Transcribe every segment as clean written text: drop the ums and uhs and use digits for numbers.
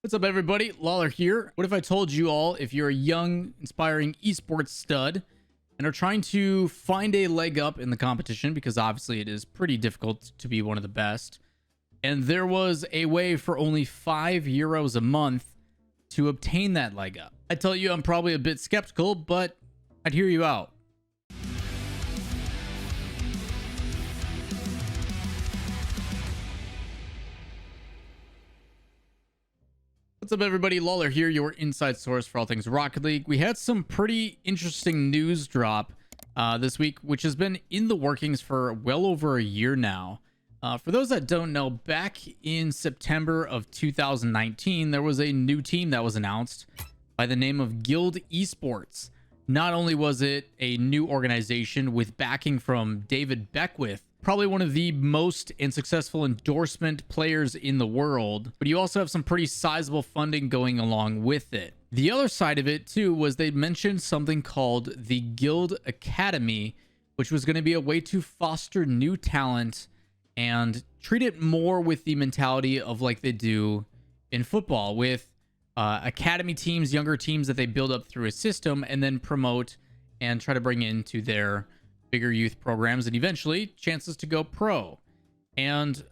What's up, everybody? Lawler here. What if I told you all, if you're a young, inspiring esports stud and are trying to find a leg up in the competition, because obviously it is pretty difficult to be one of the best, and there was a way for only €5 a month to obtain that leg up? I tell you, I'm probably a bit skeptical, but I'd hear you out. What's up, everybody? Lawler here, your inside source for all things Rocket League. We had some pretty interesting news drop this week, which has been in the workings for well over a year now. For those that don't know, back in September of 2019, there was a new team that was announced by the name of Guild Esports. Not only was it a new organization with backing from David Beckwith, probably one of the most and successful endorsement players in the world, but you also have some pretty sizable funding going along with it. The other side of it too was they mentioned something called the Guild Academy, which was going to be a way to foster new talent and treat it more with the mentality of like they do in football, with academy teams, younger teams that they build up through a system and then promote and try to bring into their bigger youth programs and eventually chances to go pro. And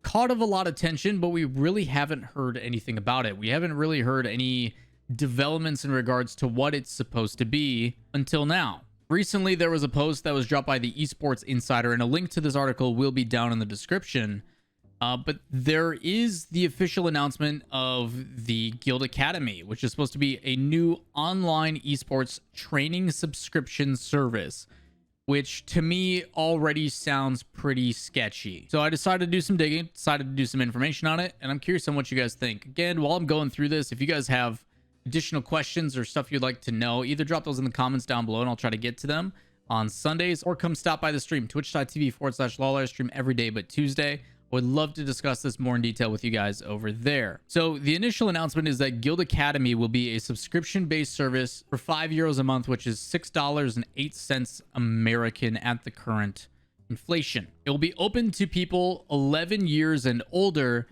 caught of a lot of attention, but we really haven't heard anything about it. We haven't really heard any developments in regards to what it's supposed to be until now. Recently, there was a post that was dropped by the Esports Insider, and a link to this article will be down in the description. But there is the official announcement of the Guild Academy, which is supposed to be a new online esports training subscription service, which to me already sounds pretty sketchy. So I decided to do some digging, decided to do some information on it, and I'm curious on what you guys think. Again, while I'm going through this, if you guys have additional questions or stuff you'd like to know, either drop those in the comments down below and I'll try to get to them on Sundays, or come stop by the stream, twitch.tv/Lawler. Stream every day but Tuesday. I would love to discuss this more in detail with you guys over there. So the initial announcement is that Guild Academy will be a subscription-based service for €5 a month, which is $6.08 American at the current inflation. It will be open to people 11 years and older,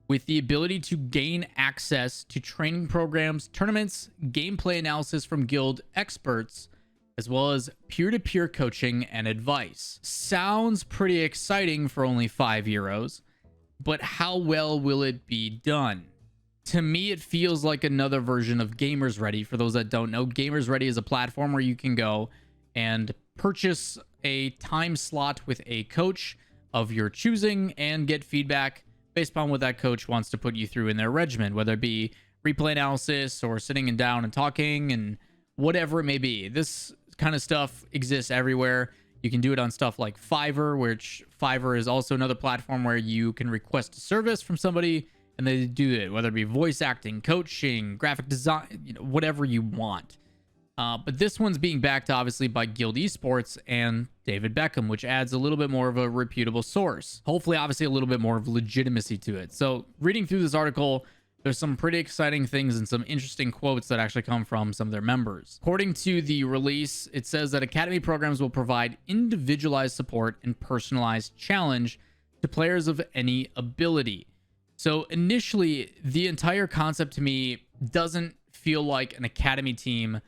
with the ability to gain access to training programs, tournaments, gameplay analysis from Guild experts, as well as peer-to-peer coaching and advice. Sounds pretty exciting for only €5, but how well will it be done? To me, it feels like another version of Gamers Ready. For those that don't know, Gamers Ready is a platform where you can go and purchase a time slot with a coach of your choosing and get feedback based upon what that coach wants to put you through in their regimen, whether it be replay analysis or sitting and down and talking and whatever it may be. This kind of stuff exists everywhere. You can do it on stuff like Fiverr, which Fiverr is also another platform where you can request a service from somebody and they do it, whether it be voice acting, coaching, graphic design, whatever you want. But this one's being backed obviously by Guild Esports and David Beckham, which adds a little bit more of a reputable source. Hopefully, obviously, a little bit more of legitimacy to it. So reading through this article, there's some pretty exciting things and some interesting quotes that actually come from some of their members. According to the release, it says that Academy programs will provide individualized support and personalized challenge to players of any ability. So initially, the entire concept to me doesn't feel like an Academy team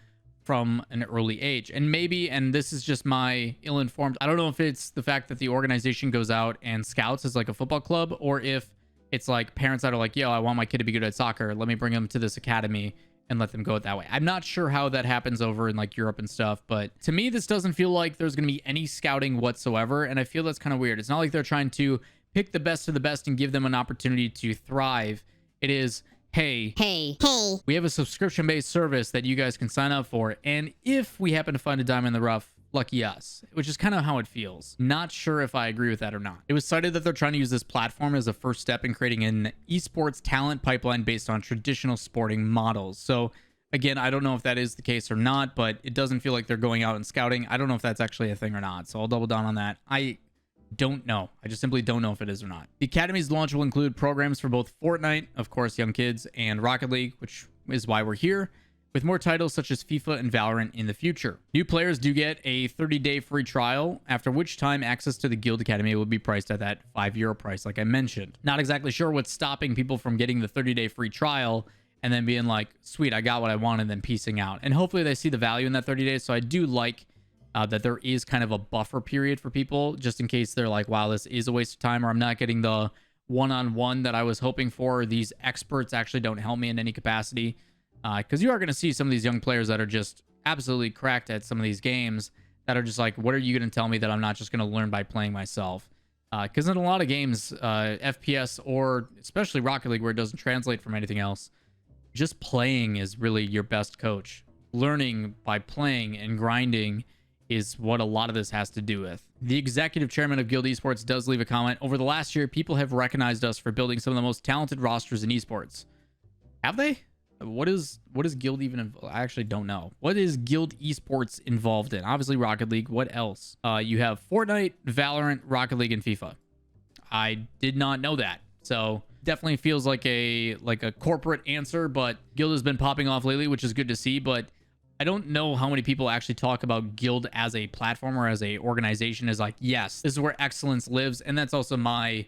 from an early age. And maybe, and this is just my ill-informed, I don't know if it's the fact that the organization goes out and scouts as like a football club, or if it's like parents that are like, yo, I want my kid to be good at soccer, let me bring them to this academy and let them go it that way. I'm not sure how that happens over in like Europe and stuff, but to me, this doesn't feel like there's going to be any scouting whatsoever. And I feel that's kind of weird. It's not like they're trying to pick the best of the best and give them an opportunity to thrive. It is, hey, we have a subscription-based service that you guys can sign up for. And if we happen to find a diamond in the rough, lucky us, which is kind of how it feels. Not sure if I agree with that or not. It was cited that they're trying to use this platform as a first step in creating an esports talent pipeline based on traditional sporting models. So again, I don't know if that is the case or not, but it doesn't feel like they're going out and scouting. I don't know if that's actually a thing or not. So I'll double down on that. I don't know. I just simply don't know if it is or not. The Academy's launch will include programs for both Fortnite, of course, young kids, and Rocket League, which is why we're here, with more titles such as FIFA and Valorant in the future. New players do get a 30-day free trial, after which time access to the Guild Academy will be priced at that €5 price, like I mentioned. Not exactly sure what's stopping people from getting the 30-day free trial and then being like, sweet, I got what I want, and then piecing out. And hopefully they see the value in that 30 days. So I do like that there is kind of a buffer period for people, just in case they're like, wow, this is a waste of time, or I'm not getting the one-on-one that I was hoping for. These experts actually don't help me in any capacity. Because you are going to see some of these young players that are just absolutely cracked at some of these games that are just like, what are you going to tell me that I'm not just going to learn by playing myself? Because in a lot of games, FPS or especially Rocket League, where it doesn't translate from anything else, just playing is really your best coach. Learning by playing and grinding is what a lot of this has to do with. The executive chairman of Guild Esports does leave a comment. Over the last year, people have recognized us for building some of the most talented rosters in esports. Have they? What is Guild even? I actually don't know. What is Guild Esports involved in? Obviously Rocket League. What else? You have Fortnite, Valorant, Rocket League, and FIFA. I did not know that. So definitely feels like a corporate answer, but Guild has been popping off lately, which is good to see. But I don't know how many people actually talk about Guild as a platform or as a organization as like, yes, this is where excellence lives. And that's also my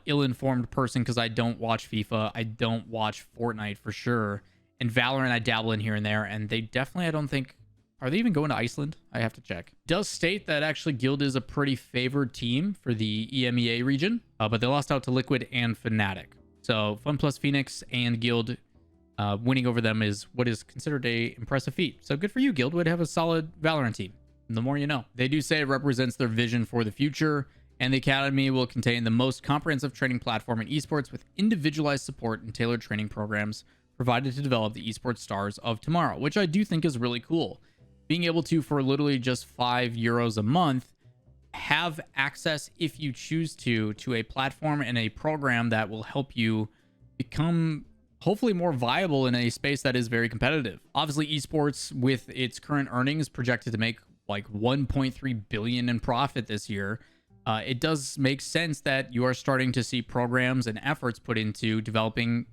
ill-informed person, because I don't watch FIFA, I don't watch Fortnite for sure, and Valorant I dabble in here and there, and they definitely, I don't think, are they even going to Iceland? I have to check. Does state that actually Guild is a pretty favored team for the EMEA region, but they lost out to Liquid and Fnatic. So Fun Plus Phoenix and Guild winning over them is what is considered a impressive feat. So good for you, Guild would have a solid Valorant team. The more you know. They do say it represents their vision for the future, and the Academy will contain the most comprehensive training platform in esports, with individualized support and tailored training programs provided to develop the esports stars of tomorrow, which I do think is really cool. Being able to, for literally just €5 a month, have access, if you choose to a platform and a program that will help you become hopefully more viable in a space that is very competitive. Obviously, esports, with its current earnings projected to make like $1.3 billion in profit this year, it does make sense that you are starting to see programs and efforts put into developing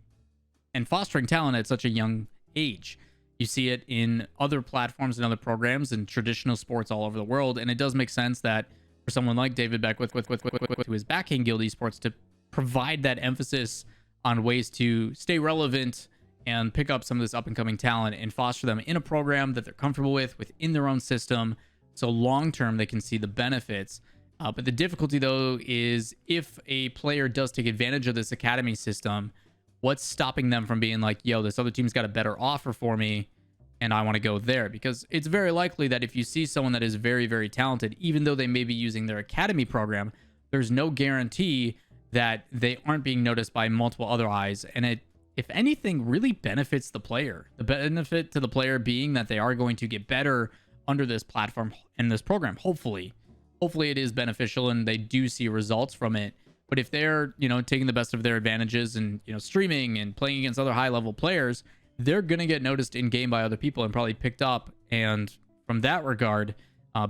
and fostering talent at such a young age. You see it in other platforms and other programs and traditional sports all over the world, and it does make sense that for someone like David Beckwith, who is backing Guild Esports, to provide that emphasis on ways to stay relevant and pick up some of this up-and-coming talent and foster them in a program that they're comfortable with within their own system, so long-term they can see the benefits. But the difficulty, though, is if a player does take advantage of this academy system, what's stopping them from being like, yo, this other team's got a better offer for me, and I want to go there? Because it's very likely that if you see someone that is very, very talented, even though they may be using their academy program, there's no guarantee that they aren't being noticed by multiple other eyes. And it, if anything, really benefits the player. The benefit to the player being that they are going to get better under this platform and this program, hopefully. Hopefully it is beneficial and they do see results from it. But if they're, taking the best of their advantages and, streaming and playing against other high-level players, they're going to get noticed in-game by other people and probably picked up. And from that regard,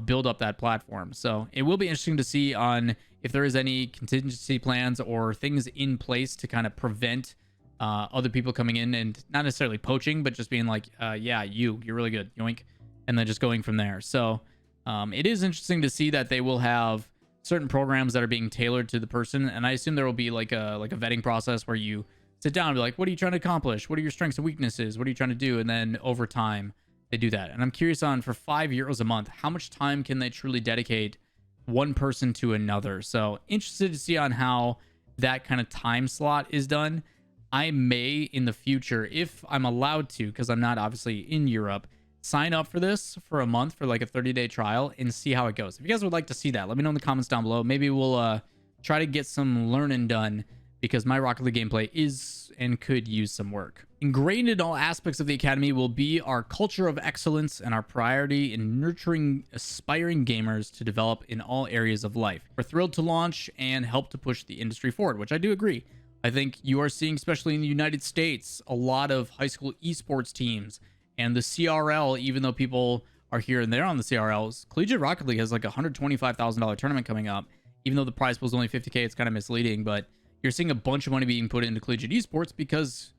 build up that platform. So it will be interesting to see on if there is any contingency plans or things in place to kind of prevent other people coming in and not necessarily poaching, but just being like, yeah, you're really good, yoink. And then just going from there. So it is interesting to see that they will have certain programs that are being tailored to the person, and I assume there will be like a vetting process where you sit down and be like, what are you trying to accomplish? What are your strengths and weaknesses? What are you trying to do? And then over time they do that. And I'm curious on, for €5 a month, how much time can they truly dedicate one person to another? So interested to see on how that kind of time slot is done. I may in the future, if I'm allowed to, because I'm not obviously in Europe, sign up for this for a month for like a 30-day trial and see how it goes. If you guys would like to see that, let me know in the comments down below. Maybe we'll try to get some learning done, because my Rocket League gameplay is and could use some work. Ingrained in all aspects of the Academy will be our culture of excellence and our priority in nurturing aspiring gamers to develop in all areas of life. We're thrilled to launch and help to push the industry forward, which I do agree. I think you are seeing, especially in the United States, a lot of high school esports teams. And the CRL, even though people are here and there on the CRLs, Collegiate Rocket League has like a $125,000 tournament coming up. Even though the prize pool is only $50K, it's kind of misleading. But you're seeing a bunch of money being put into collegiate esports, because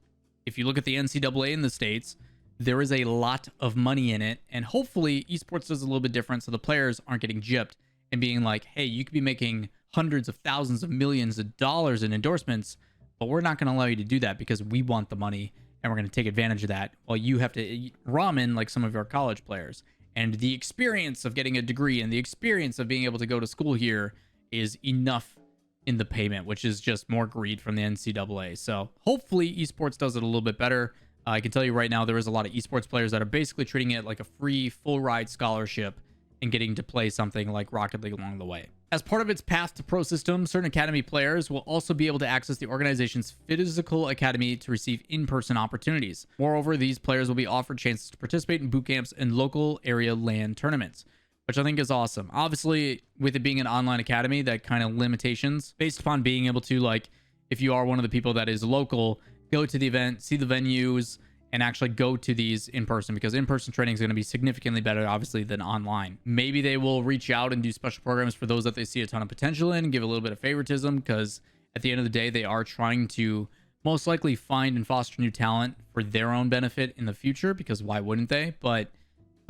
if you look at the NCAA in the States, there is a lot of money in it. And hopefully esports does a little bit different so the players aren't getting gypped and being like, hey, you could be making hundreds of thousands of millions of dollars in endorsements, but we're not going to allow you to do that because we want the money and we're going to take advantage of that while you have to eat ramen like some of our college players. And the experience of getting a degree and the experience of being able to go to school here is enough in the payment, which is just more greed from the NCAA. So hopefully esports does it a little bit better. I can tell you right now, there is a lot of esports players that are basically treating it like a free full ride scholarship and getting to play something like Rocket League along the way. As part of its path to pro system, certain academy players will also be able to access the organization's physical academy to receive in-person opportunities. Moreover, these players will be offered chances to participate in boot camps and local area LAN tournaments, which I think is awesome. Obviously, with it being an online academy, that kind of limitations based upon being able to, like, if you are one of the people that is local, go to the event, see the venues, and actually go to these in person, because in-person training is going to be significantly better, obviously, than online. Maybe they will reach out and do special programs for those that they see a ton of potential in, give a little bit of favoritism, because at the end of the day, they are trying to most likely find and foster new talent for their own benefit in the future, because why wouldn't they? But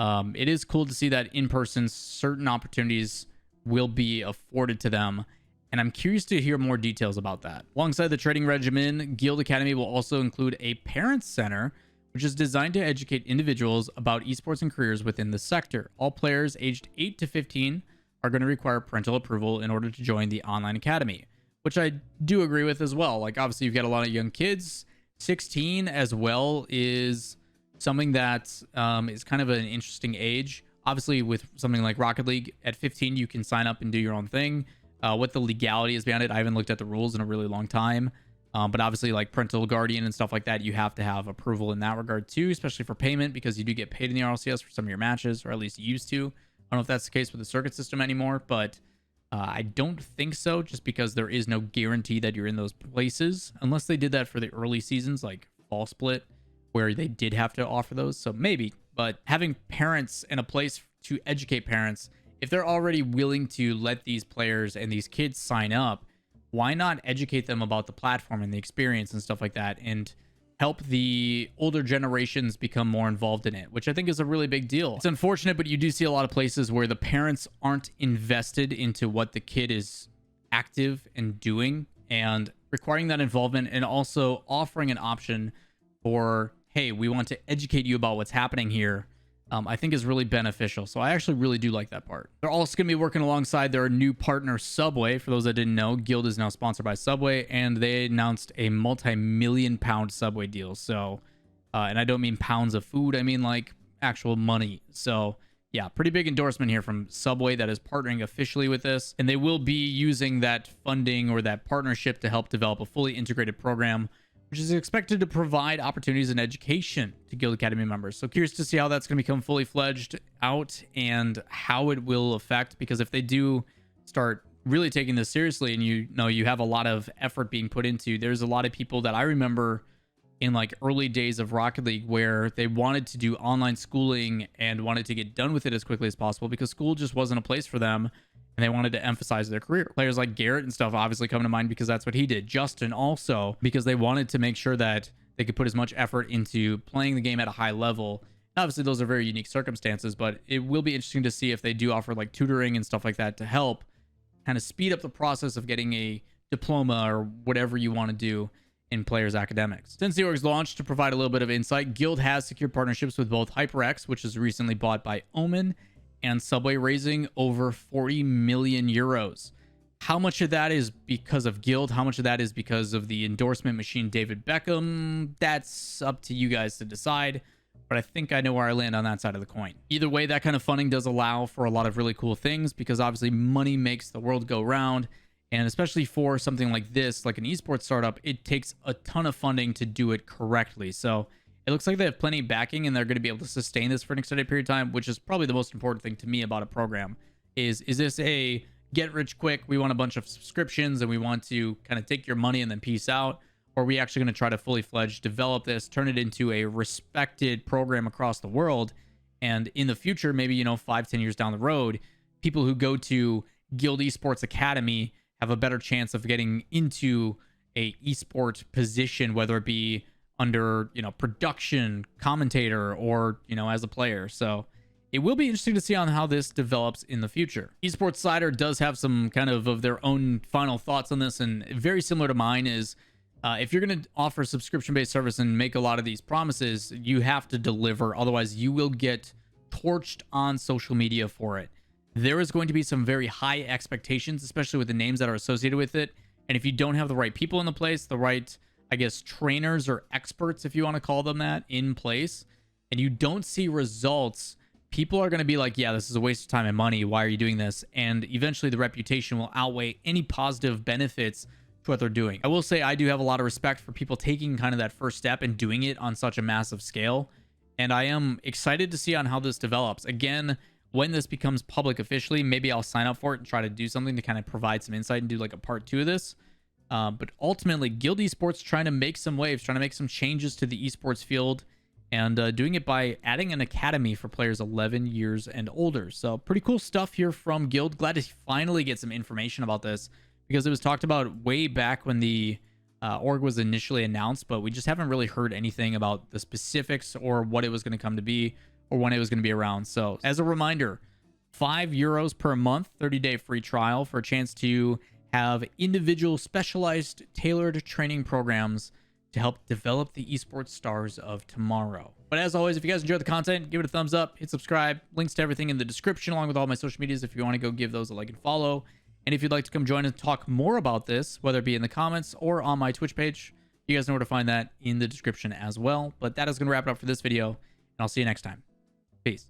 it is cool to see that in person, certain opportunities will be afforded to them. And I'm curious to hear more details about that. Alongside the training regimen, Guild Academy will also include a parent center, which is designed to educate individuals about esports and careers within the sector. All players aged 8 to 15 are going to require parental approval in order to join the online academy, which I do agree with as well. Like, obviously, you've got a lot of young kids. 16 as well is something that is kind of an interesting age. Obviously, with something like Rocket League, at 15, you can sign up and do your own thing. What the legality is behind it, I haven't looked at the rules in a really long time. But obviously, like parental guardian and stuff like that, you have to have approval in that regard too, especially for payment, because you do get paid in the RLCS for some of your matches, or at least used to. I don't know if that's the case with the circuit system anymore, but I don't think so, just because there is no guarantee that you're in those places, unless they did that for the early seasons, like Fall Split, where they did have to offer those. So maybe, but having parents and a place to educate parents, if they're already willing to let these players and these kids sign up, why not educate them about the platform and the experience and stuff like that, and help the older generations become more involved in it, which I think is a really big deal. It's unfortunate, but you do see a lot of places where the parents aren't invested into what the kid is active and doing, and requiring that involvement, and also offering an option for, hey, we want to educate you about what's happening here, I think is really beneficial. So I actually really do like that part. They're also going to be working alongside their new partner, Subway. For those that didn't know, Guild is now sponsored by Subway, and they announced a multi-million-pound Subway deal. So, and I don't mean pounds of food, I mean like actual money. So yeah, pretty big endorsement here from Subway that is partnering officially with this, and they will be using that funding or that partnership to help develop a fully integrated program, which is expected to provide opportunities and education to Guild Academy members. So curious to see how that's going to become fully fledged out and how it will affect, because if they do start really taking this seriously, and you know you have a lot of effort being put into, there's a lot of people that I remember in like early days of Rocket League where they wanted to do online schooling and wanted to get done with it as quickly as possible because school just wasn't a place for them, and they wanted to emphasize their career. Players like Garrett and stuff obviously come to mind because that's what he did. Justin also, because they wanted to make sure that they could put as much effort into playing the game at a high level. Obviously, those are very unique circumstances, but it will be interesting to see if they do offer like tutoring and stuff like that to help kind of speed up the process of getting a diploma or whatever you want to do in players' academics. Since the org's launch, to provide a little bit of insight, Guild has secured partnerships with both HyperX, which is recently bought by Omen, and Subway, raising over 40 million euros. How much of that is because of Guild? How much of that is because of the endorsement machine David Beckham? That's up to you guys to decide, but I think I know where I land on that side of the coin. Either way, that kind of funding does allow for a lot of really cool things, because obviously money makes the world go round, and especially for something like this, like an esports startup, it takes a ton of funding to do it correctly. So it looks like they have plenty of backing, and they're going to be able to sustain this for an extended period of time, which is probably the most important thing to me about a program. Is this a get rich quick, we want a bunch of subscriptions and we want to kind of take your money and then peace out? Or are we actually going to try to fully fledged develop this, turn it into a respected program across the world? And in the future, maybe, 5-10 years down the road, people who go to Guild Esports Academy have a better chance of getting into a esport position, whether it be under, you know, production, commentator, or, you know, as a player. So it will be interesting to see on how this develops in the future. Esports Cider does have some kind of their own final thoughts on this, and very similar to mine is if you're going to offer subscription-based service and make a lot of these promises, you have to deliver. Otherwise, you will get torched on social media for it. There is going to be some very high expectations, especially with the names that are associated with it. And if you don't have the right people in the place, the right, I guess, trainers or experts, if you want to call them that, in place, and you don't see results, people are going to be like, yeah, this is a waste of time and money. Why are you doing this? And eventually the reputation will outweigh any positive benefits to what they're doing. I will say I do have a lot of respect for people taking kind of that first step and doing it on such a massive scale. And I am excited to see on how this develops. Again, when this becomes public officially, maybe I'll sign up for it and try to do something to kind of provide some insight and do like a part 2 of this. But ultimately, Guild Esports trying to make some waves, trying to make some changes to the esports field, and doing it by adding an academy for players 11 years and older. So pretty cool stuff here from Guild. Glad to finally get some information about this, because it was talked about way back when the org was initially announced, but we just haven't really heard anything about the specifics or what it was going to come to be or when it was going to be around. So as a reminder, €5 per month, 30-day free trial for a chance to have individual specialized tailored training programs to help develop the esports stars of tomorrow. But as always, if you guys enjoyed the content, give it a thumbs up, hit subscribe, links to everything in the description along with all my social medias if you want to go give those a like and follow. And if you'd like to come join and talk more about this, whether it be in the comments or on my Twitch page, you guys know where to find that in the description as well. But that is going to wrap it up for this video, and I'll see you next time. Peace.